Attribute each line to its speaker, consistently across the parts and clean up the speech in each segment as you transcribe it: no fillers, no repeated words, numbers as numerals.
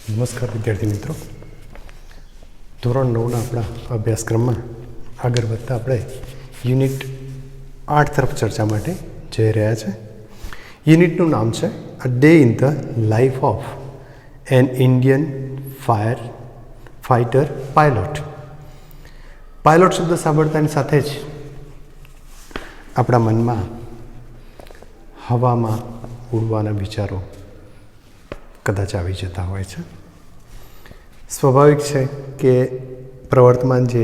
Speaker 1: નમસ્કાર વિદ્યાર્થી મિત્રો. ધોરણ 9ના આપણા અભ્યાસક્રમમાં આગળ વધતા આપણે યુનિટ 8 તરફ ચર્ચા માટે જઈ રહ્યા છે. યુનિટનું નામ છે a day in the life of N Indian fighter pilot. Pilot શબ્દ સાંભળતાની સાથે જ આપણા મનમાં હવામાં ઉડવાના વિચારો કદાચ આવી જતા હોય છે. સ્વાભાવિક છે કે પ્રવર્તમાન જે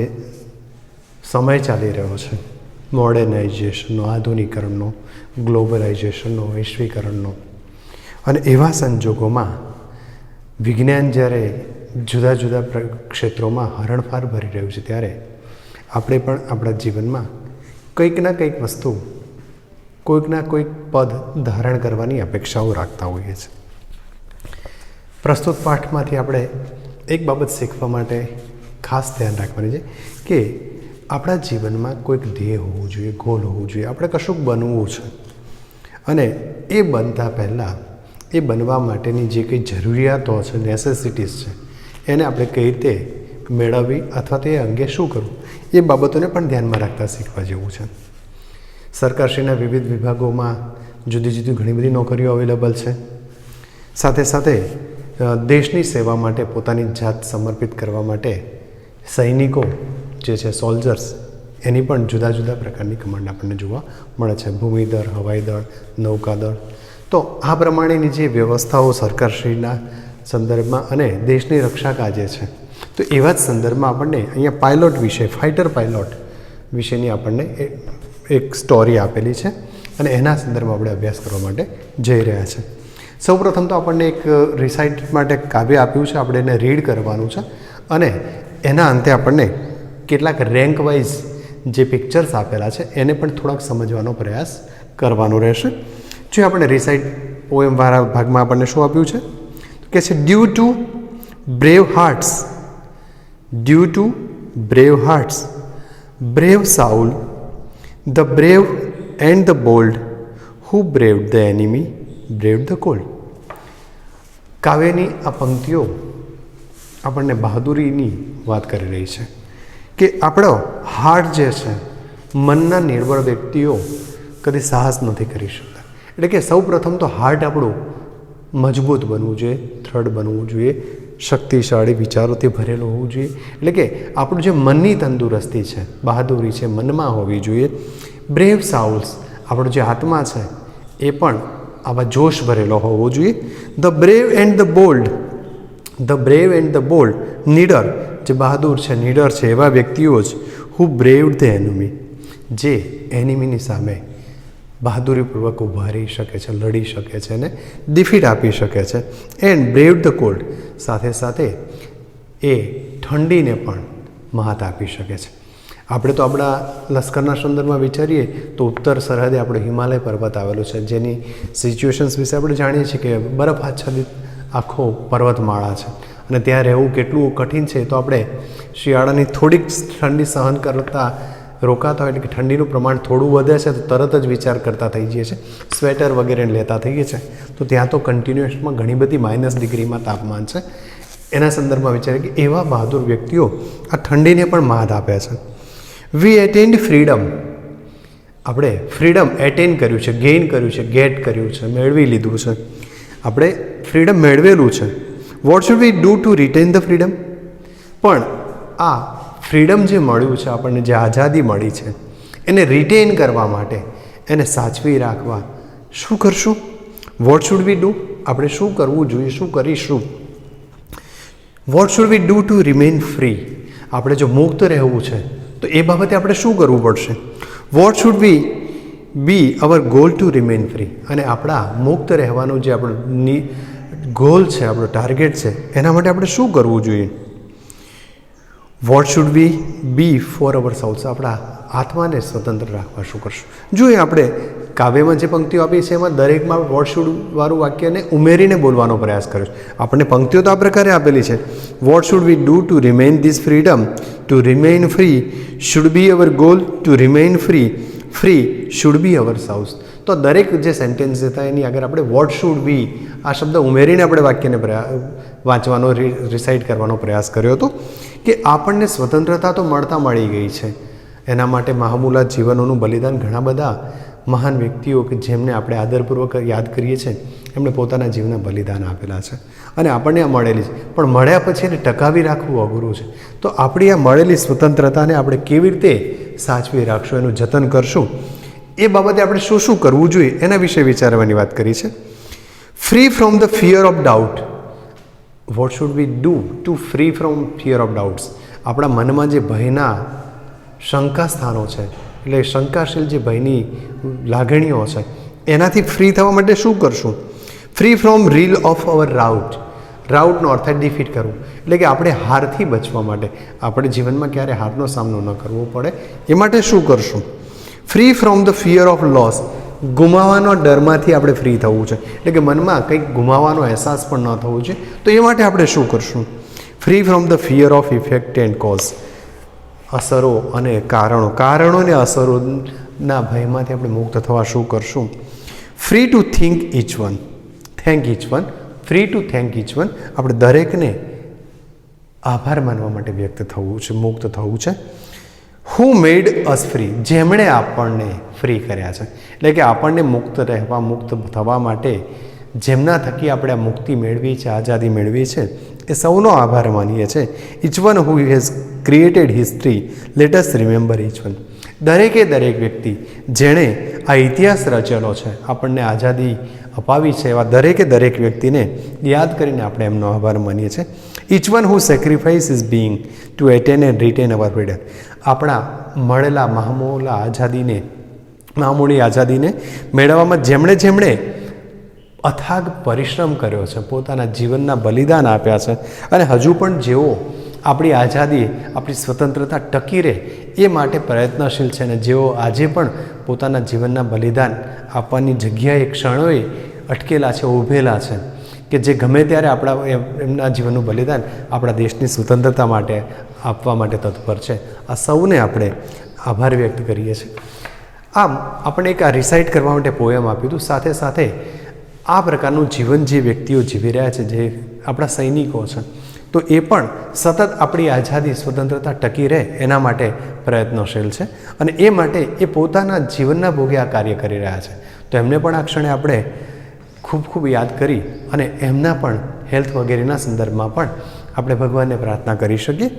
Speaker 1: સમય ચાલી રહ્યો છે, મોડર્નાઇઝેશનનો, આધુનિકરણનો, ગ્લોબલાઇઝેશનનો, વૈશ્વિકરણનો, અને એવા સંજોગોમાં વિજ્ઞાન જ્યારે જુદા જુદા ક્ષેત્રોમાં હરણફાર ભરી રહ્યું છે, ત્યારે આપણે પણ આપણા જીવનમાં કંઈક ના કંઈક વસ્તુ, કોઈક ના કોઈક પદ ધારણ કરવાની અપેક્ષાઓ રાખતા હોઈએ છીએ. પ્રસ્તુત પાઠમાંથી આપણે એક બાબત શીખવા માટે ખાસ ધ્યાન રાખવાની છે કે આપણા જીવનમાં કોઈક ધ્યેય હોવું જોઈએ, ગોલ હોવું જોઈએ, આપણે કશુંક બનવું છે, અને એ બનતા પહેલાં એ બનવા માટેની જે કંઈ જરૂરિયાતો છે, નેસેસિટીઝ છે, એને આપણે કઈ રીતે મેળવવી અથવા તે અંગે શું કરવું, એ બાબતોને પણ ધ્યાનમાં રાખતા શીખવા જેવું છે. સરકારશ્રીના વિવિધ વિભાગોમાં જુદી જુદી ઘણી બધી નોકરીઓ અવેલેબલ છે. સાથે સાથે દેશની સેવા માટે પોતાની જાત સમર્પિત કરવા માટે સૈનિકો જે છે, સોલ્જર્સ, એની પણ જુદા જુદા પ્રકારની કમાન્ડ આપણને જોવા મળે છે. ભૂમિદળ, હવાઈદળ, નૌકાદળ. તો આ પ્રમાણેની જે વ્યવસ્થાઓ સરકારશ્રીના સંદર્ભમાં અને દેશની રક્ષા કાજે છે, તો એવા જ સંદર્ભમાં આપણને અહીંયા પાયલોટ વિશે, ફાઇટર પાયલોટ વિશેની આપણને એક સ્ટોરી આપેલી છે, અને એના સંદર્ભમાં આપણે અભ્યાસ કરવા માટે જઈ રહ્યા છે. સૌપ્રથમ તો આપણને એક રિસાઇટ માટે કાવ્ય આપ્યું છે, આપણે એને રીડ કરવાનું છે, અને એના અંતે આપણને કેટલાક રેન્ક વાઇઝ જે પિક્ચર્સ આપેલા છે એને પણ થોડાક સમજવાનો પ્રયાસ કરવાનો રહેશે. જો આપણે રિસાઇટ પોએમવાળા ભાગમાં આપણને શું આપ્યું છે કે છે due to brave hearts brave soul the brave and the bold who braved the enemy braved the cold. કાવ્યની આ પંક્તિઓ આપણને બહાદુરીની વાત કરી રહી છે કે આપણો હાર્ટ જે છે, મનના નિર્બળ વ્યક્તિઓ કદી સાહસ નથી કરી શકતા. એટલે કે સૌ પ્રથમ તો હાર્ટ આપણું મજબૂત બનવું જોઈએ, દ્રઢ બનવું જોઈએ, શક્તિશાળી વિચારોથી ભરેલું હોવું જોઈએ. એટલે કે આપણું જે મનની તંદુરસ્તી છે, બહાદુરી છે, મનમાં હોવી જોઈએ. બ્રેવ સાઉલ્સ, આપણો જે આત્મા છે એ પણ આવા જોશ ભરેલો હોવો જોઈએ. The brave and the bold નીડર, જે બહાદુર છે, નીડર છે, એવા વ્યક્તિઓ જ હુ બ્રેવડ ધ એનિમી, જે એનિમીની સામે બહાદુરીપૂર્વક ઊભા રહી શકે છે, લડી શકે છે અને ડિફીટ આપી શકે છે. એન્ડ બ્રેવડ ધ કોલ્ડ, સાથે સાથે એ ઠંડીને પણ મહાત આપી શકે છે. આપણે તો આપણા લશ્કરના સંદર્ભમાં વિચારીએ તો ઉત્તર સરહદે આપણો હિમાલય પર્વત આવેલો છે, જેની સિચ્યુએશન્સ વિશે આપણે જાણીએ છીએ કે બરફ આચ્છાદિત આખો પર્વતમાળા છે, અને ત્યાં રહેવું કેટલું કઠિન છે. તો આપણે શિયાળાની થોડીક ઠંડી સહન કરતાં રોકાતા હોય, એટલે કે ઠંડીનું પ્રમાણ થોડું વધે છે તો તરત જ વિચાર કરતા થઈ જઈએ છીએ, સ્વેટર વગેરે લેતા થઈએ છીએ. તો ત્યાં તો કન્ટિન્યુઅસમાં ઘણી બધી -ડિગ્રીમાં તાપમાન છે. એના સંદર્ભમાં વિચારીએ કે એવા બહાદુર વ્યક્તિઓ આ ઠંડીને પણ માત આપે છે. વી એટેન્ડ ફ્રીડમ, આપણે ફ્રીડમ એટેન્ડ કર્યું છે, ગેઇન કર્યું છે, ગેટ કર્યું છે, મેળવી લીધું છે, આપણે ફ્રીડમ મેળવેલું છે. What should we do two written the freedom, પણ આ ફ્રીડમ જે મળ્યું છે, આપણને જે આઝાદી મળી છે, એને રિટેન કરવા માટે, એને સાચવી રાખવા શું કરશું? વોટ શુડ વી ડૂ, આપણે શું કરવું જોઈએ, શું કરીશું? Vote should we do to remain free, આપણે જો મુક્ત રહેવું છે તો એ બાબતે આપણે શું કરવું પડશે? What should we be our goal to remain free, અને આપણા મુક્ત રહેવાનું જે આપણો ગોલ છે, આપણો ટાર્ગેટ છે, એના માટે આપણે શું કરવું જોઈએ? What should we be for our souls, આપણા આત્માને સ્વતંત્ર રાખવા શું કરશું? જો એ આપણે કાવ્યમાં જે પંક્તિઓ આપી છે એમાં દરેકમાં વોટ શુડ વાળું વાક્યને ઉમેરીને બોલવાનો પ્રયાસ કર્યો છે. આપણને પંક્તિઓ તો આ પ્રકારે આપેલી છે. What should we do to remain this freedom, to remain free should be our goal, to remain free should be our souls. તો દરેક જે સેન્ટેન્સ હતા એની આગળ આપણે વોટ શુડ બી આ શબ્દ ઉમેરીને આપણે વાક્યને વાંચવાનો રિસાઇટ કરવાનો પ્રયાસ કર્યો હતો કે આપણને સ્વતંત્રતા તો મળી ગઈ છે, એના માટે મહામૂલા જીવનોનું બલિદાન ઘણા બધા મહાન વ્યક્તિઓ કે જેમને આપણે આદરપૂર્વક યાદ કરીએ છીએ એમણે પોતાના જીવના બલિદાન આપેલા છે અને આપણને આ મળેલી છે, પણ મળ્યા પછી એને ટકાવી રાખવું અઘરું છે. તો આપણી આ મળેલી સ્વતંત્રતાને આપણે કેવી રીતે સાચવી રાખશું, એનું જતન કરશું, એ બાબતે આપણે શું શું કરવું જોઈએ એના વિશે વિચારવાની વાત કરી છે. Free from the fear of doubt. Vote should we do to free from fear of doubts? આપણા મનમાં જે ભયના શંકા સ્થાનો છે, એટલે શંકાશીલ જે ભયની લાગણીઓ છે, એનાથી ફ્રી થવા માટે શું કરશું? Free from reel of our rout. રાઉટનો અર્થ છે ડિફીટ કરવું, એટલે કે આપણે હારથી બચવા માટે, આપણે જીવનમાં ક્યારે હારનો સામનો ન કરવો પડે એ માટે શું કરશું? Free from the fear of loss. ગુમાવવાનો ડરમાંથી આપણે ફ્રી થવું છે, એટલે કે મનમાં કંઈક ગુમાવવાનો અહેસાસ પણ ન થવો છે, તો એ માટે આપણે શું કરશું? Free from the fear of effect and cause. અસરો અને કારણો અને અસરોના ભયમાંથી આપણે મુક્ત થવા શું કરશું? Free to think each one. Thank each one. Free to thank each one. આપણે દરેકને આભાર માનવા માટે વ્યક્ત થવું છે, મુક્ત થવું છે. હુ મેડ અસ ફ્રી. જેમણે આપણને ફ્રી કર્યા છે, એટલે કે આપણને મુક્ત રહેવા, મુક્ત થવા માટે જેમના થકી આપણે આ મુક્તિ મેળવી છે, આઝાદી મેળવી છે, એ સૌનો આભાર માનીએ છીએ. Each one who has created history let us remember each one. દરેકે દરેક વ્યક્તિ જેણે આ ઇતિહાસ રચેલો છે, આપણને આઝાદી અપાવી છે, એવા દરેકે દરેક વ્યક્તિને યાદ કરીને આપણે એમનો આભાર માનીએ છીએ. Each one who sacrifice is being to attain and retain our freedom. આપણા મળેલા મહામૂલી આઝાદીને મેળવવામાં જેમણે અથાગ પરિશ્રમ કર્યો છે, પોતાના જીવનના બલિદાન આપ્યા છે, અને હજુ પણ જેઓ આપણી આઝાદી, આપણી સ્વતંત્રતા ટકી રહે એ માટે પ્રયત્નશીલ છે, અને જેઓ આજે પણ પોતાના જીવનના બલિદાન આપવાની જગ્યાએ ક્ષણોએ અટકેલા છે, ઊભેલા છે, કે જે ગમે ત્યારે એમના જીવનનું બલિદાન આપણા દેશની સ્વતંત્રતા માટે આપવા માટે તત્પર છે. આ સૌને આપણે આભાર વ્યક્ત કરીએ છીએ. આમ આપણે એક આ રિસાઇટ કરવા માટે પોએમ આપ્યું હતું. સાથે સાથે આ પ્રકારનું જીવન જે વ્યક્તિઓ જીવી રહ્યા છે, જે આપણા સૈનિકો છે, તો એ પણ સતત આપણી આઝાદી, સ્વતંત્રતા ટકી રહે એના માટે પ્રયત્નશીલ છે, અને એ માટે એ પોતાના જીવનના ભોગે આ કાર્ય કરી રહ્યા છે. તો એમને પણ આ ક્ષણે આપણે ખૂબ ખૂબ યાદ કરી અને એમના પણ હેલ્થ વગેરેના સંદર્ભમાં પણ આપણે ભગવાનને પ્રાર્થના કરી શકીએ.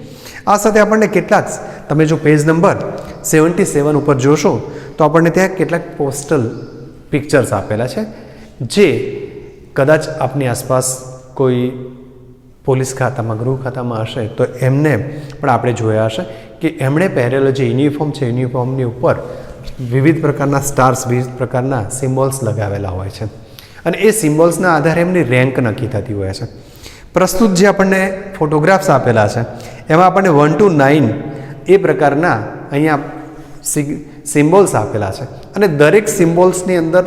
Speaker 1: આ સાથે આપણને કેટલાક, તમે જો પેજ નંબર 77 ઉપર જોશો તો આપણને ત્યાં કેટલાક પોસ્ટલ પિક્ચર્સ આપેલા છે, જે કદાચ આપની આસપાસ કોઈ પોલીસ ખાતામાં, ગૃહ ખાતામાં હશે તો એમને પણ આપણે જોયા હશે કે એમણે પહેરેલો જે યુનિફોર્મ છે, યુનિફોર્મની ઉપર વિવિધ પ્રકારના સ્ટાર્સ, વિવિધ પ્રકારના સિમ્બોલ્સ લગાવેલા હોય છે, અને એ સિમ્બોલ્સના આધારે એમની રેન્ક નક્કી થતી હોય છે. પ્રસ્તુત જે આપણને ફોટોગ્રાફ્સ આપેલા છે એમાં આપણને 1 to 9 એ પ્રકારના અહીંયા સિમ્બોલ્સ આપેલા છે, અને દરેક સિમ્બોલ્સની અંદર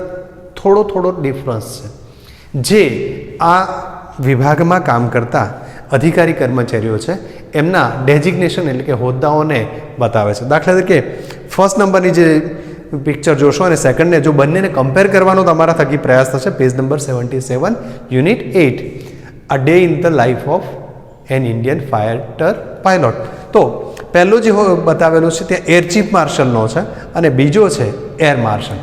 Speaker 1: થોડો ડિફરન્સ છે, જે આ વિભાગમાં કામ કરતા અધિકારી કર્મચારીઓ છે એમના ડેઝિગ્નેશન એટલે કે હોદ્દાઓને બતાવે છે. દાખલા તરીકે ફર્સ્ટ નંબરની જે પિક્ચર જોશો અને સેકન્ડને જો બંનેને કમ્પેર કરવાનો તમારા થકી પ્રયાસ થશે. Page number 77, unit 8, a day in the life of N Indian fighter pilot. તો પહેલું જે બતાવેલું છે ત્યાં એર ચીફ માર્શલનો છે અને બીજો છે એર માર્શલ.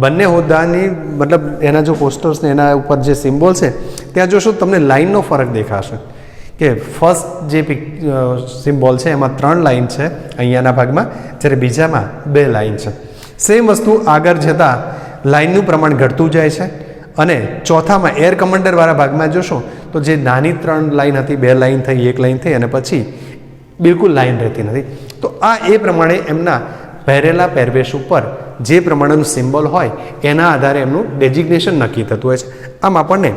Speaker 1: બંને હોદ્દાની મતલબ એના જો પોસ્ટર્સને એના ઉપર જે સિમ્બોલ છે ત્યાં જોશો તમને લાઇનનો ફરક દેખાશે કે ફર્સ્ટ જે સિમ્બોલ છે એમાં 3 લાઇન છે અહીંયાના ભાગમાં, જ્યારે બીજામાં 2 લાઇન છે. સેમ વસ્તુ આગળ જતાં લાઇનનું પ્રમાણ ઘટતું જાય છે, અને ચોથામાં એર કમાન્ડરવાળા ભાગમાં જોશો તો જે નાની 3 લાઇન હતી, 2 લાઇન થઈ, 1 લાઇન થઈ, અને પછી બિલકુલ લાઇન રહેતી નથી. તો આ એ પ્રમાણે એમના પહેરેલા પહેરવેશ ઉપર જે પ્રમાણેનું સિમ્બોલ હોય એના આધારે એમનું ડેઝિગ્નેશન નક્કી થતું હોય છે. આમ આપણને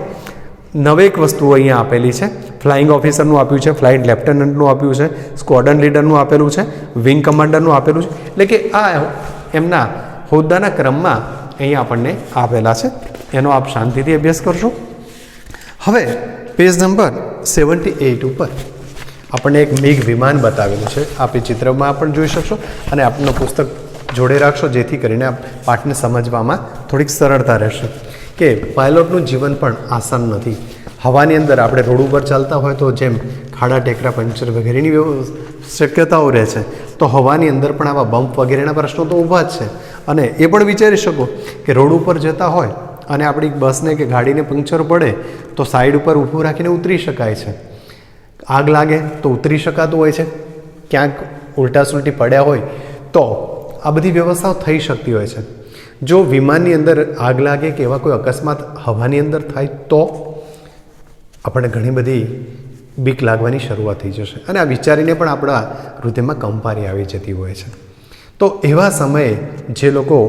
Speaker 1: 9 વસ્તુઓ અહીંયા આપેલી છે. ફ્લાઇંગ ઓફિસરનું આપ્યું છે, ફ્લાઇટ લેફ્ટનન્ટનું આપ્યું છે, સ્ક્વોડ્રન લીડરનું આપેલું છે, વિંગ કમાન્ડરનું આપેલું છે, એટલે કે આ એમના હોદ્દાના ક્રમમાં અહીંયા આપણને આપેલા છે. એનો આપ શાંતિથી અભ્યાસ કરશો. હવે પેજ નંબર 78 ઉપર આપણને એક મેઘ વિમાન બતાવેલું છે. આપ એ ચિત્રમાં પણ જોઈ શકશો, અને આપનું પુસ્તક જોડે રાખશો, જેથી કરીને આ પાઠને સમજવામાં થોડીક સરળતા રહેશે કે પાયલોટનું જીવન પણ આસાન નથી. હવાની અંદર આપણે રોડ ઉપર ચાલતા હોય તો જેમ ખાડા ટેકરા પંચર વગેરેની શક્યતાઓ રહે છે, તો હવાની અંદર પણ આવા બમ્પ વગેરેના પ્રશ્નો તો ઊભા જ છે. અને એ પણ વિચારી શકો કે રોડ ઉપર જતા હોય અને આપણી બસને કે ગાડીને પંક્ચર પડે તો સાઈડ ઉપર ઊભું રાખીને ઉતરી શકાય છે. આગ લાગે તો ઉતરી શકાતું હોય છે, ક્યાંક ઉલટા સુલટી પડ્યા હોય તો આ બધી વ્યવસ્થાઓ થઈ શકતી હોય છે. જો વિમાનની અંદર આગ લાગે કે એવા કોઈ અકસ્માત હવાની અંદર થાય તો આપણને ઘણી બધી બીક લાગવાની શરૂઆત થઈ જશે અને આ વિચારીને પણ આપણા હૃદયમાં કંપારી આવી જતી હોય છે. તો એવા સમયે જે લોકો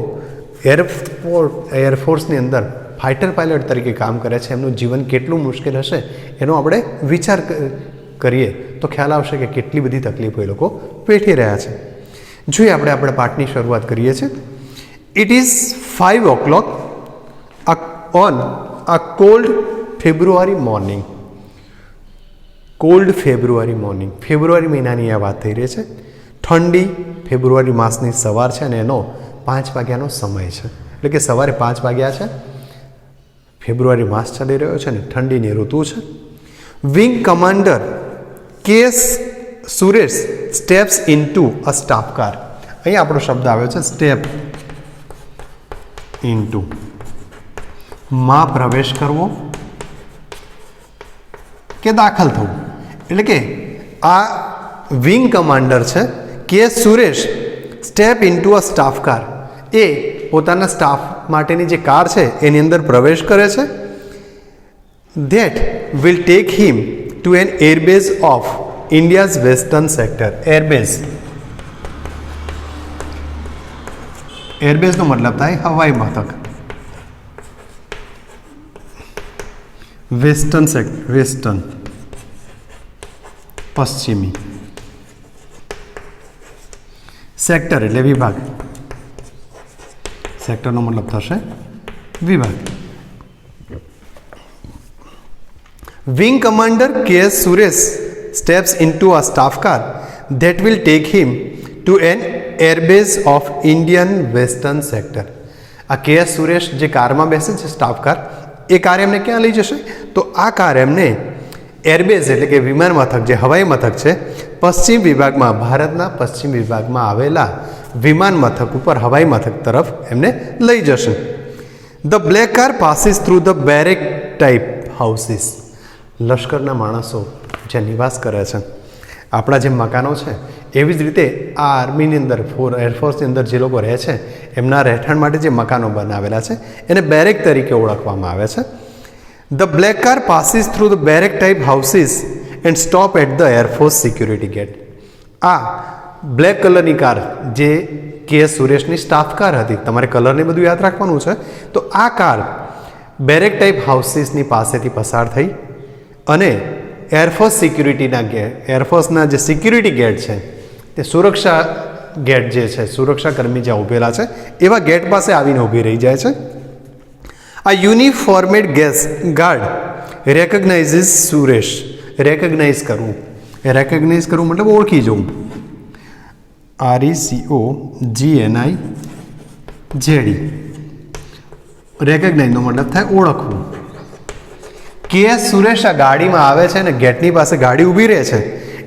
Speaker 1: એરફોર્સની અંદર ફાઇટર પાયલટ તરીકે કામ કરે છે, એમનું જીવન કેટલું મુશ્કેલ હશે એનો આપણે વિચાર કરીએ તો ખ્યાલ આવશે કે કેટલી બધી તકલીફો એ લોકો વેઠી રહ્યા છે. જોઈએ આપણે આપણા પાઠની શરૂઆત કરીએ છીએ. It is 5 o'clock on a cold February morning. Cold February morning, ફેબ્રુઆરી મહિનાની આ વાત થઈ રહી છે. ઠંડી ફેબ્રુઆરી માસની સવાર છે અને એનો 5 વાગ્યાનો સમય છે, એટલે કે સવારે 5 વાગ્યા છે. ફેબ્રુઆરી માસ ચાલી રહ્યો છે ને ઠંડીની ઋતુ છે. Wing commander K Suresh steps into a staff car. અહીંયા આપણો શબ્દ આવ્યો છે સ્ટેપ ઇનટુ, માં પ્રવેશ કરવો કે દાખલ થવું. એટલે કે આ વિંગ કમાન્ડર છે કે Suresh step into a staff car, એ પોતાના સ્ટાફ માટેની જે કાર છે એની અંદર પ્રવેશ કરે છે. That will take him to an airbase of India's western sector. Airbase, એરબેઝનો મતલબ થાય હવાઈ મથક. વેસ્ટર્ન વેસ્ટર્ન પશ્ચિમી, સેક્ટર એટલે વિભાગ, સેક્ટરનો મતલબ થશે વિભાગ. Wing commander K Suresh steps into a staff car that will take him to an airbase of Indian western sector. આ કે સુરેશ જે કારમાં બેસે છે સ્ટાફ કાર, એ કાર એમને ક્યાં લઈ જશે? તો આ કાર એમને એરબેઝ એટલે કે વિમાન મથક, જે હવાઈ મથક છે પશ્ચિમ વિભાગમાં, ભારતના પશ્ચિમ વિભાગમાં આવેલા વિમાન મથક ઉપર, હવાઈ મથક તરફ એમને લઈ જશે. The black car passes through the barrack type houses. લશ્કરના માણસો જ્યાં નિવાસ કરે છે, આપણા જે મકાનો છે એવી જ રીતે આ આર્મીની અંદર, એરફોર્સની અંદર જે લોકો રહે છે એમના રહેઠાણ માટે જે મકાનો બનાવેલા છે એને બેરેક તરીકે ઓળખવામાં આવે છે. The black car passes through the barrack type houses and stop at the air force security gate. આ બ્લેક કલરની કાર જે કે સુરેશની સ્ટાફ કાર હતી, તમારે કલરને બધું યાદ રાખવાનું છે. તો આ કાર બેરેક ટાઈપ હાઉસીસની પાસેથી પસાર થઈ અને એરફોર્સ સિક્યુરિટીના ગેટ, એરફોર્સના જે સિક્યુરિટી ગેટ છે તે સુરક્ષા ગેટ જે છે, સુરક્ષા કર્મી જ્યાં ઊભેલા છે એવા ગેટ પાસે આવીને ઊભી રહી જાય છે. આ યુનિફોર્મેડ ગાર્ડ રેકગ્નાઇઝિસ સુરેશ. રેકગ્નાઇઝ કરવું, રેકગ્નાઇઝ કરવું મતલબ ઓળખી જવું. RECOGNIZED. રેકગ્નાઇઝનો મતલબ થાય ઓળખવું. કે સુરેશ આ ગાડીમાં આવે છે ને ગેટની પાસે ગાડી ઊભી રહે છે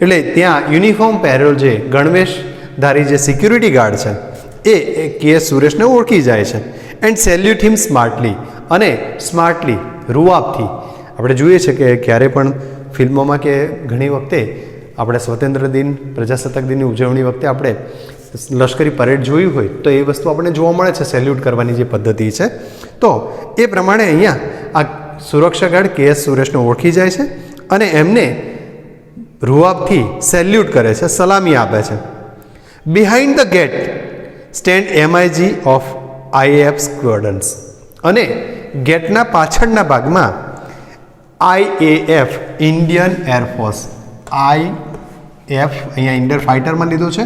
Speaker 1: એટલે ત્યાં યુનિફોર્મ પહેરેલો જે ગણવેશધારી જે સિક્યુરિટી ગાર્ડ છે એ કે સુરેશને ઓળખી જાય છે. એન્ડ સેલ્યુટ હિમ સ્માર્ટલી, અને સ્માર્ટલી રૂઆબથી. આપણે જોઈએ છે કે ક્યારે પણ ફિલ્મોમાં કે ઘણી વખતે આપણે સ્વતંત્ર દિન, પ્રજાસત્તાક દિનની ઉજવણી વખતે આપણે લશ્કરી પરેડ જોયું હોય તો એ વસ્તુ આપણને જોવા મળે છે, સેલ્યુટ કરવાની જે પદ્ધતિ છે. તો એ પ્રમાણે અહીંયા આ સુરક્ષા ગાર્ડ કે સુરેશને ઓળખી જાય છે અને એમને રૂઆબથી સેલ્યુટ કરે છે, સલામી આપે છે. Behind the gate stand MIG of IAF squadrons. અને ગેટના પાછળના ભાગમાં IAF ઇન્ડિયન એરફોર્સ, IF અહીંયા ઇન્ડિયન ફાઇટરમાં લીધું છે,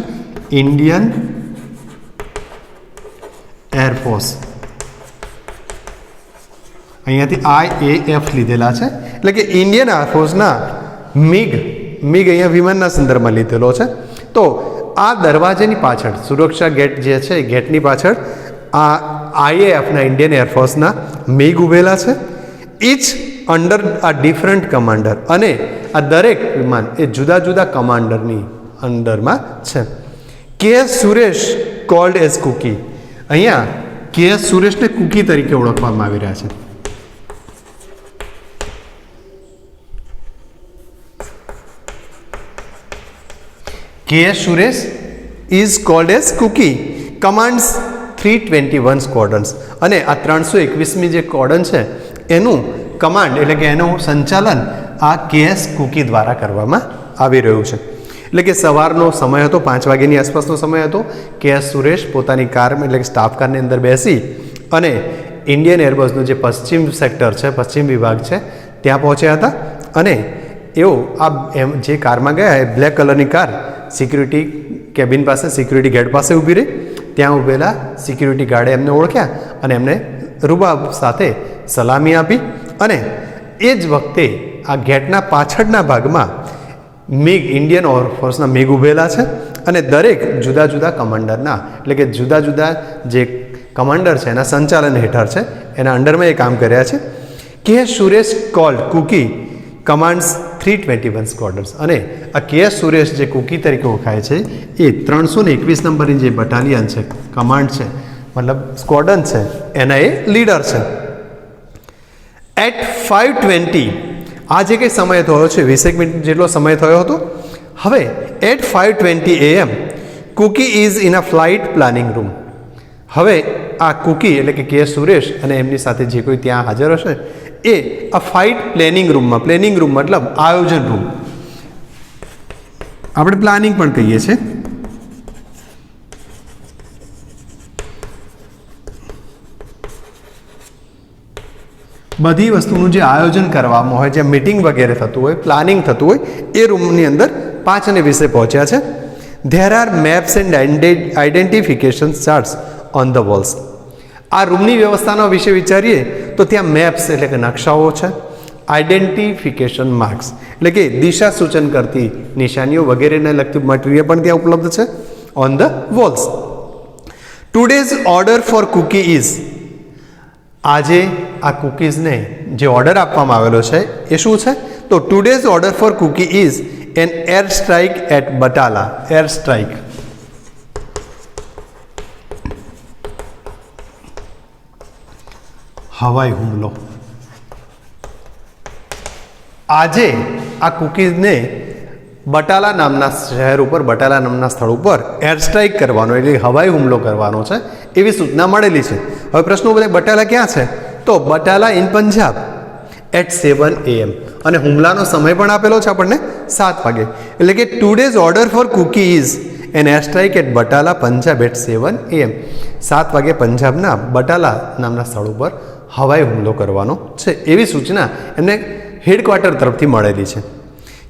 Speaker 1: ઇન્ડિયન એરફોર્સ અહીંયાથી IAF લીધેલા છે, એટલે કે ઇન્ડિયન એરફોર્સના મિગ અહીંયા વિમાનના સંદર્ભમાં લીધેલો છે. તો આ દરવાજાની પાછળ સુરક્ષા ગેટ જે છે એ ગેટની પાછળ આ આઈએએફના ઇન્ડિયન એરફોર્સના મેઘ ઉભેલા છે. ઇચ અંડર આ ડિફરન્ટ કમાન્ડર, અને આ દરેક વિમાન એ જુદા જુદા કમાન્ડરની અંડરમાં છે. KS. Suresh called as Cookie. અહીંયા કે.એસ. સુરેશને કુકી તરીકે ઓળખવામાં આવી રહ્યા છે. KS. Suresh is called as Cookie, commands 321 squadrons. અને આ 321મી જે સ્ક્વોડ્રન છે એનું કમાન્ડ એટલે કે એનું સંચાલન આ કે.એસ. કુકી દ્વારા કરવામાં આવી રહ્યું છે. એટલે કે સવારનો સમય હતો, 5 વાગ્યાની આસપાસનો સમય હતો. કે.એસ. સુરેશ પોતાની કાર એટલે કે સ્ટાફ કારની અંદર બેસી અને ઇન્ડિયન એરબસનું જે પશ્ચિમ સેક્ટર છે, પશ્ચિમ વિભાગ છે, ત્યાં પહોંચ્યા હતા. અને એઓ આ જે કારમાં ગયા એ બ્લેક કલરની કાર સિક્યુરિટી કેબિન પાસે, સિક્યુરિટી ગેટ પાસે ઊભી રહી. ત્યાં ઊભેલા સિક્યુરિટી ગાર્ડે એમને ઓળખ્યા અને એમને રૂબાબ સાથે સલામી આપી. અને એ જ વખતે આ ગેટના પાછળના ભાગમાં મેઘ, ઇન્ડિયન એરફોર્સના મેઘ ઊભેલા છે. અને દરેક જુદા જુદા કમાન્ડરના એટલે કે જુદા જુદા જે કમાન્ડર છે એના સંચાલન હેઠળ છે, એના અંડરમાં એ કામ કર્યા છે. KS. Suresh called Cookie commands 321 squadrons. અને આ કે.એસ. સુરેશ જે કુકી તરીકે ઓળખાય છે એ 321 નંબરની જે બટાલિયન છે, કમાન્ડ છે, મતલબ સ્ક્વોડ્રન છે, એના એ લીડર છે. એટ 5:20 આ જે કંઈ સમય થયો છે, 20 મિનિટ જેટલો સમય થયો હતો. હવે at 5:20 AM Cookie is in a flight planning room. હવે આ કુકી એટલે કે કે.એસ. સુરેશ અને એમની સાથે જે કોઈ ત્યાં હાજર હશે એ આ ફ્લાઇટ પ્લેનિંગ રૂમમાં, પ્લેનિંગ રૂમ મતલબ આયોજન રૂમ, આપણે પ્લાનિંગ પણ કહીએ છીએ, બધી વસ્તુનું જે આયોજન કરવામાં હોય, જ્યાં મીટિંગ વગેરે થતું હોય, પ્લાનિંગ થતું હોય, એ રૂમની અંદર 5:20 પહોંચ્યા છે. There are maps and identification charts on the walls. આ રૂમની વ્યવસ્થાનો વિશે વિચારીએ તો ત્યાં મેપ્સ એટલે કે નકશાઓ છે, આઈડેન્ટિફિકેશન માર્ક્સ એટલે કે દિશા સૂચન કરતી નિશાનીઓ વગેરેને લગતું મટીરિયલ પણ ત્યાં ઉપલબ્ધ છે on the walls. Today's order for Cookie is. આજે આ કુકીઝને જે ઓર્ડર આપવામાં આવેલો છે એ શું છે? તો today's order for Cookie is an air strike at Batala. Air strike, હવાઈ હુમલો. આજે આ કુકીઝને બટાલા નામના શહેર ઉપર, બટાલા નામના સ્થળ ઉપર એર સ્ટ્રાઇક કરવાનો એટલે હવાઈ હુમલો કરવાનો છે એવી સૂચના મળેલી છે. હવે પ્રશ્નો બધા, બટાલા ક્યાં છે? તો Batala in Punjab at 7 AM. અને હુમલાનો સમય પણ આપેલો છે આપણને 7 વાગે. એટલે કે today's order for Cookie is an air strike at Batala Punjab at 7 AM. 7 વાગે પંજાબના બટાલા નામના સ્થળ ઉપર હવાઈ હુમલો કરવાનો છે એવી સૂચના એમને હેડક્વાર્ટર તરફથી મળેલી છે.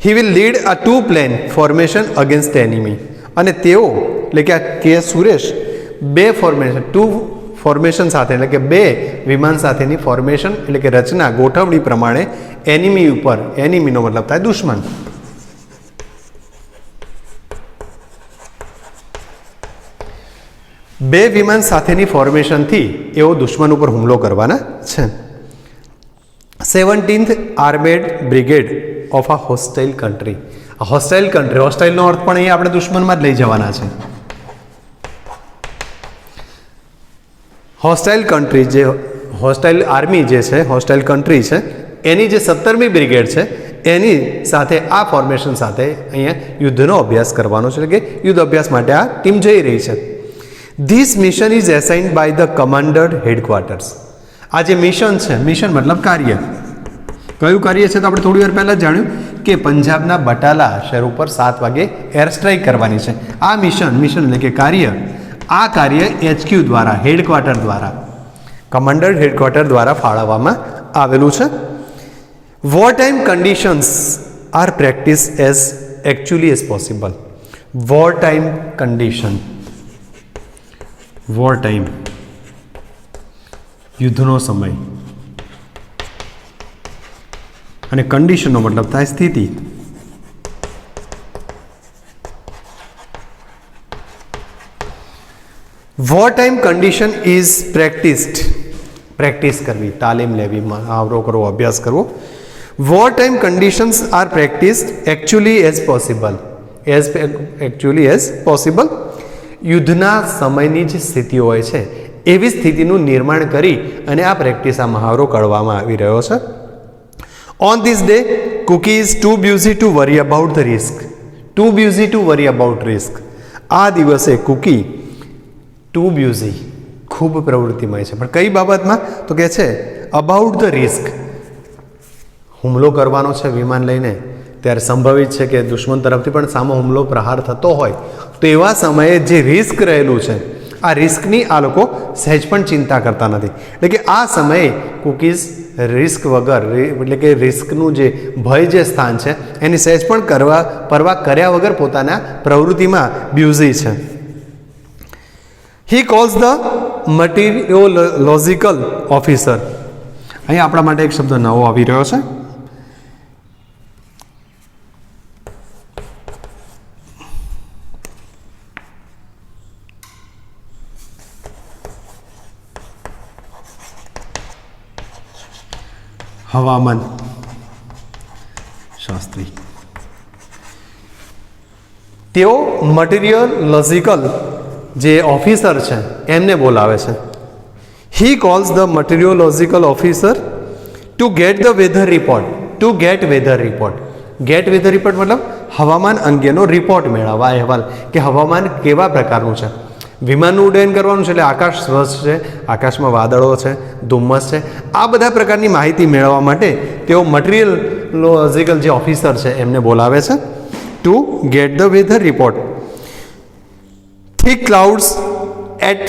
Speaker 1: He will lead a 2 plane formation against enemy. અને તેઓ એટલે કે આ કે.એસ. સુરેશ 2 ફોર્મેશન, 2 ફોર્મેશન સાથે એટલે કે 2 વિમાન સાથેની ફોર્મેશન એટલે કે રચના, ગોઠવણી પ્રમાણે એનિમી ઉપર, એનિમીનો મતલબ થાય દુશ્મન, બે વિમાન સાથેની ફોર્મેશનથી એઓ દુશ્મન ઉપર હુમલો કરવાના છે. 17th armed brigade of a hostile country. Hostile country, હોસ્ટાઇલનો અર્થ પણ અહીંયા આપણે દુશ્મનમાં જ લઈ જવાના છે. હોસ્ટાઇલ કન્ટ્રી, જે હોસ્ટાઇલ આર્મી જે છે, હોસ્ટાઇલ કન્ટ્રી છે, એની જે 17મી બ્રિગેડ છે એની સાથે આ ફોર્મેશન સાથે અહીંયા યુદ્ધનો અભ્યાસ કરવાનો છે. એટલે કે યુદ્ધ અભ્યાસ માટે આ ટીમ જઈ રહી છે. This mission is assigned by the commander headquarters. આ જે મિશન છે, મિશન મતલબ કાર્ય, કયું કાર્ય છે તો આપણે થોડી વાર પહેલાં જાણ્યું કે પંજાબના બટાલા શહેર ઉપર 7 વાગે એર સ્ટ્રાઇક કરવાની છે. આ મિશન એટલે કે કાર્ય, આ કાર્ય HQ દ્વારા, હેડક્વાર્ટર દ્વારા, કમાન્ડર હેડક્વાર્ટર દ્વારા ફાળવવામાં આવેલું છે. War time conditions are practice as actually as possible. War time condition, war time યુદ્ધનો સમય, અને કન્ડિશનનો મતલબ થાય સ્થિતિ. War time condition is practice કરવી, તાલીમ લેવી, મહાવરો કરવો, અભ્યાસ કરવો. War time conditions are practice actually as possible. યુદ્ધના સમયની જે સ્થિતિઓ હોય છે એવી સ્થિતિનું નિર્માણ કરી અને આ પ્રેક્ટિસ, આ મહાવરો કરવામાં આવી રહ્યો છે. On this day Cookie is too busy to worry about the risk. આ દિવસે કુકી ટુ બ્યુઝી, ખૂબ પ્રવૃત્તિમય છે, પણ કઈ બાબતમાં? તો કે છે અબાઉટ ધ રિસ્ક. હુમલો કરવાનો છે વિમાન લઈને, ત્યારે સંભવિત છે કે દુશ્મન તરફથી પણ સામો હુમલો પ્રહાર થતો હોય, તો એવા સમયે જે રિસ્ક રહેલું છે, આ રિસ્કની આ લોકો સહેજ પણ ચિંતા કરતા નથી. એટલે કે આ સમયે કુકીઝ રિસ્ક વગર, એટલે કે રિસ્કનું જે ભય જે સ્થાન છે એની સહેજ પણ પરવા કર્યા વગર પોતાના પ્રવૃત્તિમાં બ્યુઝી છે. He calls the meteorological officer. અહીં આપણા માટે એક શબ્દ નવો આવી રહ્યો છે. હવામાન શાસ્ત્રી. તેઓ મટીરિયોલોજિકલ જે ઓફિસર છે એમને બોલાવે છે. He calls the meteorological officer to get the weather report. Get weather report મતલબ હવામાન અંગેનો રિપોર્ટ મેળવવા, અહેવાલ કે હવામાન કેવા પ્રકારનું છે. વિમાનનું ઉડ્ડયન કરવાનું છે એટલે આકાશ સ્વચ્છ છે, આકાશમાં વાદળો છે, ધુમ્મસ છે, આ બધા પ્રકારની માહિતી મેળવવા માટે તેઓ મટીરિયોલોજિકલ જે ઓફિસર છે એમને બોલાવે છે to get the weather report. Thick clouds at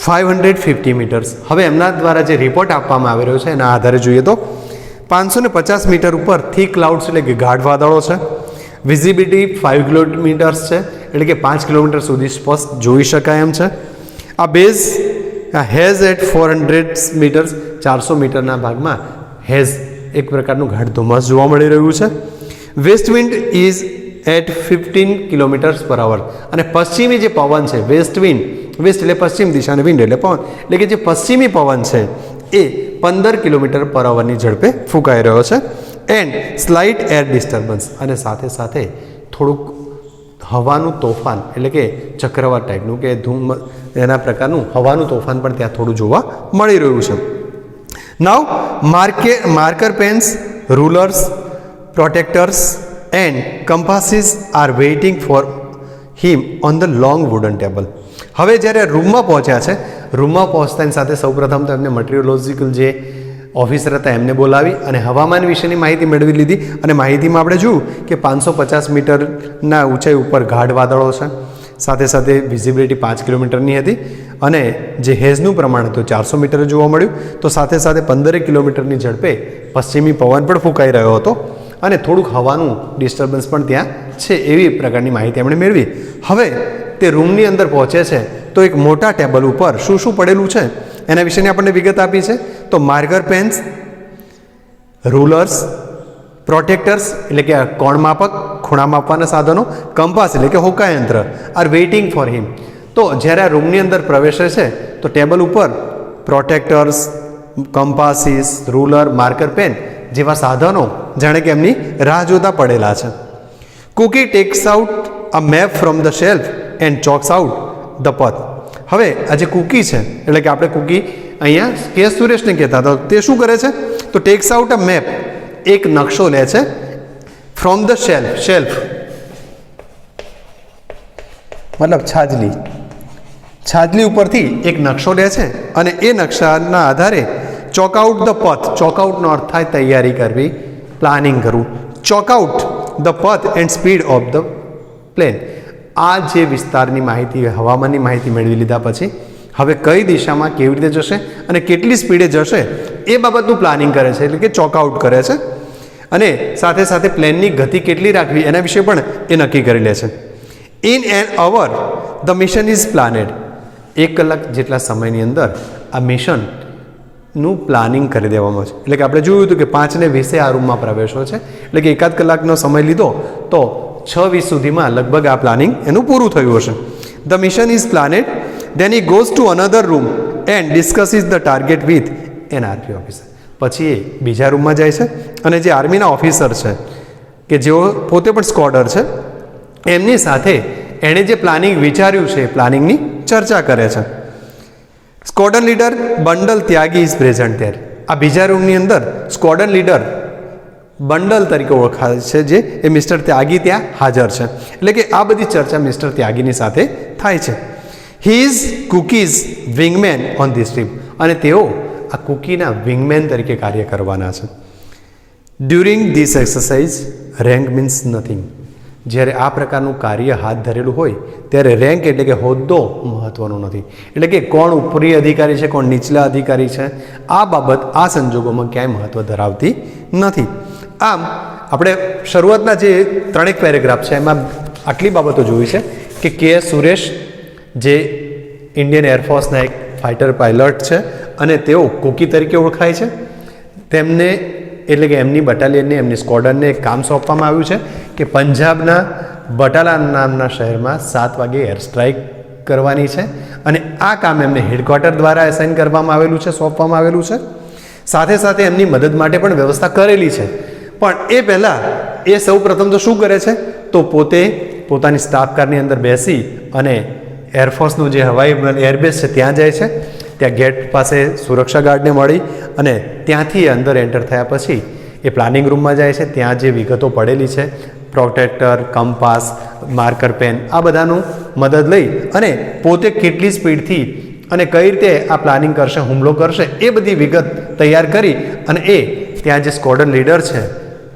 Speaker 1: 550 metres. હવે એમના દ્વારા જે રિપોર્ટ આપવામાં આવી રહ્યો છે એના આધારે જોઈએ તો 550 મીટર ઉપર થિક ક્લાઉડ્સ એટલે કે ગાઢ વાદળો છે. વિઝિબિલિટી 5 કિલોમીટર્સ છે, એટલે કે 5 કિલોમીટર સુધી સ્પષ્ટ જોઈ શકાય એમ છે. આ બેઝ હેઝ એટ 400 મીટર્સ, 400 મીટરના ભાગમાં હેઝ એક પ્રકારનું ગાઢ ધુમ્મસ જોવા મળી રહ્યું છે. West wind is at 15 kilometres per hour. અને પશ્ચિમી જે પવન છે, વેસ્ટ એટલે પશ્ચિમ દિશા અને વિન્ડ એટલે પવન, એટલે કે જે પશ્ચિમી પવન છે એ 15 કિલોમીટર પર અવરની ઝડપે ફૂંકાઈ રહ્યો છે. એન્ડ સ્લાઇટ એર ડિસ્ટર્બન્સ, અને સાથે સાથે થોડુંક હવાનું તોફાન, એટલે કે ચક્રવાત ટાઈપનું કે ધૂમ એના પ્રકારનું હવાનું તોફાન પણ ત્યાં થોડું જોવા મળી રહ્યું છે. Now marker pens, rulers, protractors and compasses are waiting for him on the long wooden table. હવે જ્યારે રૂમમાં પહોંચ્યા છે, રૂમમાં પહોંચતાની સાથે સૌપ્રથમ તો એમને મટીરિયોલોજિકલ જે ઓફિસર હતા એમને બોલાવી અને હવામાન વિશેની માહિતી મેળવી લીધી. અને માહિતીમાં આપણે જોયું કે 550 મીટરના ઊંચાઈ ઉપર ગાઢ વાદળો છે, સાથે સાથે વિઝિબિલિટી 5 કિલોમીટરની હતી, અને જે હેઝનું પ્રમાણ હતું 400 મીટર જોવા મળ્યું. તો સાથે સાથે 15 કિલોમીટરની ઝડપે પશ્ચિમી પવન પણ ફૂંકાઈ રહ્યો હતો, અને થોડુંક હવાનું ડિસ્ટર્બન્સ પણ ત્યાં છે, એવી પ્રકારની માહિતી એમણે મેળવી. હવે તે રૂમની અંદર પહોંચે છે તો એક મોટા ટેબલ ઉપર શું શું પડેલું છે એના વિશેની આપણને વિગત આપી છે. તો માર્કર પેન્સ, રૂલર્સ, પ્રોટેક્ટર્સ એટલે કે કોણ માપક, ખૂણા માપવાના સાધનો, કંપાસ એટલે કે હોકાયંત્ર આર વેઇટિંગ ફોર હિમ. તો જ્યારે આ રૂમની અંદર પ્રવેશે છે તો ટેબલ ઉપર protractors, compasses, ruler, marker pen જેવા સાધનો જાણે કે એમની રાહ જોતા પડેલા છે. Cookie takes out a map from the shelf and chalks out the path. હવે આ જે કુકી છે, એટલે કે આપણે કુકી અહીંયા કે સુરેશને કહેતા હતા, તે શું કરે છે તો ટેક્સ આઉટ અ મેપ, એક નકશો લે છે ફ્રોમ ધ શેલ્ફ મતલબ છાજલી ઉપરથી એક નકશો લે છે, અને એ નકશાના આધારે ચોક આઉટ ધ પથ. ચોકઆઉટનો અર્થ થાય તૈયારી કરવી, પ્લાનિંગ કરવું. ચોક આઉટ ધ પથ and speed of the plane. આ જે વિસ્તારની માહિતી, હવામાનની માહિતી મેળવી લીધા પછી હવે કઈ દિશામાં કેવી રીતે જશે અને કેટલી સ્પીડે જશે એ બાબતનું પ્લાનિંગ કરે છે, એટલે કે ચોકઆઉટ કરે છે. અને સાથે સાથે પ્લેનની ગતિ કેટલી રાખવી એના વિશે પણ એ નક્કી કરી લે છે. In an hour the mission is planned. 1 કલાક જેટલા સમયની અંદર આ મિશનનું પ્લાનિંગ કરી દેવામાં છે. એટલે કે આપણે જોયું હતું કે 5:20 આ રૂમમાં પ્રવેશો છે, એટલે કે 1 કલાકનો સમય લીધો તો 6:20 સુધીમાં લગભગ આ પ્લાનિંગ એનું પૂરું થયું હશે. The mission is planned then he goes to another room and discusses the target with an army officer. પછી એ બીજા રૂમમાં જાય છે અને જે આર્મીના ઓફિસર છે કે જેઓ પોતે પણ સ્કોડર છે એમની સાથે એણે જે પ્લાનિંગ વિચાર્યું છે એ પ્લાનિંગની ચર્ચા કરે છે. Squadron leader Bundel Tyagi is present there. આ બીજા રૂમની અંદર સ્કોડન લીડર બંડલ તરીકે ઓળખાય છે જે એ મિસ્ટર ત્યાગી ત્યાં હાજર છે. એટલે કે આ બધી ચર્ચા મિસ્ટર ત્યાગીની સાથે થાય છે. He is cookies વિંગમેન on this trip. અને તેઓ આ કુકીના વિંગમેન તરીકે કાર્ય કરવાના છે. During this exercise rank means nothing. જ્યારે આ પ્રકારનું કાર્ય હાથ ધરેલું હોય ત્યારે રેન્ક એટલે કે હોદ્દો મહત્ત્વનો નથી. એટલે કે કોણ ઉપરી અધિકારી છે, કોણ નીચલા અધિકારી છે, આ બાબત આ સંજોગોમાં ક્યાંય મહત્ત્વ ધરાવતી નથી. આમ આપણે શરૂઆતના જે 3 પેરેગ્રાફ છે એમાં આટલી બાબતો જોઈ છે કે કે સુરેશ જે ઇન્ડિયન એરફોર્સના એક ફાઇટર પાયલટ છે અને તેઓ કુકી તરીકે ઓળખાય છે. તેમને એટલે કે એમની બટાલિયનને એમની સ્કોડનને એક કામ સોંપવામાં આવ્યું છે કે પંજાબના બટાલા નામના શહેરમાં 7 વાગે એર સ્ટ્રાઇક કરવાની છે અને આ કામ એમને હેડક્વાર્ટર દ્વારા એસાઇન કરવામાં આવેલું છે, સોંપવામાં આવેલું છે. સાથે સાથે એમની મદદ માટે પણ વ્યવસ્થા કરેલી છે. પણ એ પહેલાં એ સૌ પ્રથમ તો શું કરે છે તો પોતે પોતાની સ્ટાફ કારની અંદર બેસી અને એરફોર્સનું જે હવાઈ એરબેઝ છે ત્યાં જાય છે. ત્યાં ગેટ પાસે સુરક્ષા ગાર્ડને મળી અને ત્યાંથી અંદર એન્ટર થયા પછી એ પ્લાનિંગ રૂમમાં જાય છે. ત્યાં જે વિગતો પડેલી છે પ્રોટેક્ટર, કમ્પાસ, માર્કર પેન આ બધાનું મદદ લઈ અને પોતે કેટલી સ્પીડથી અને કઈ રીતે આ પ્લાનિંગ કરશે, હુમલો કરશે એ બધી વિગત તૈયાર કરી અને એ ત્યાં જે સ્કોડન લીડર છે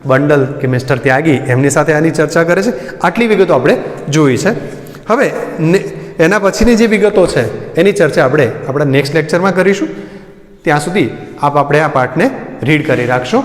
Speaker 1: બંડલ કે મિસ્ટર ત્યાગી એમની સાથે આની ચર્ચા કરે છે. આટલી વિગતો આપણે જોઈ છે. હવે એના પછીની જે વિગતો છે એની ચર્ચા આપણે આપણા નેક્સ્ટ લેક્ચરમાં કરીશું. ત્યાં સુધી આપણે આ પાર્ટને રીડ કરી રાખશો.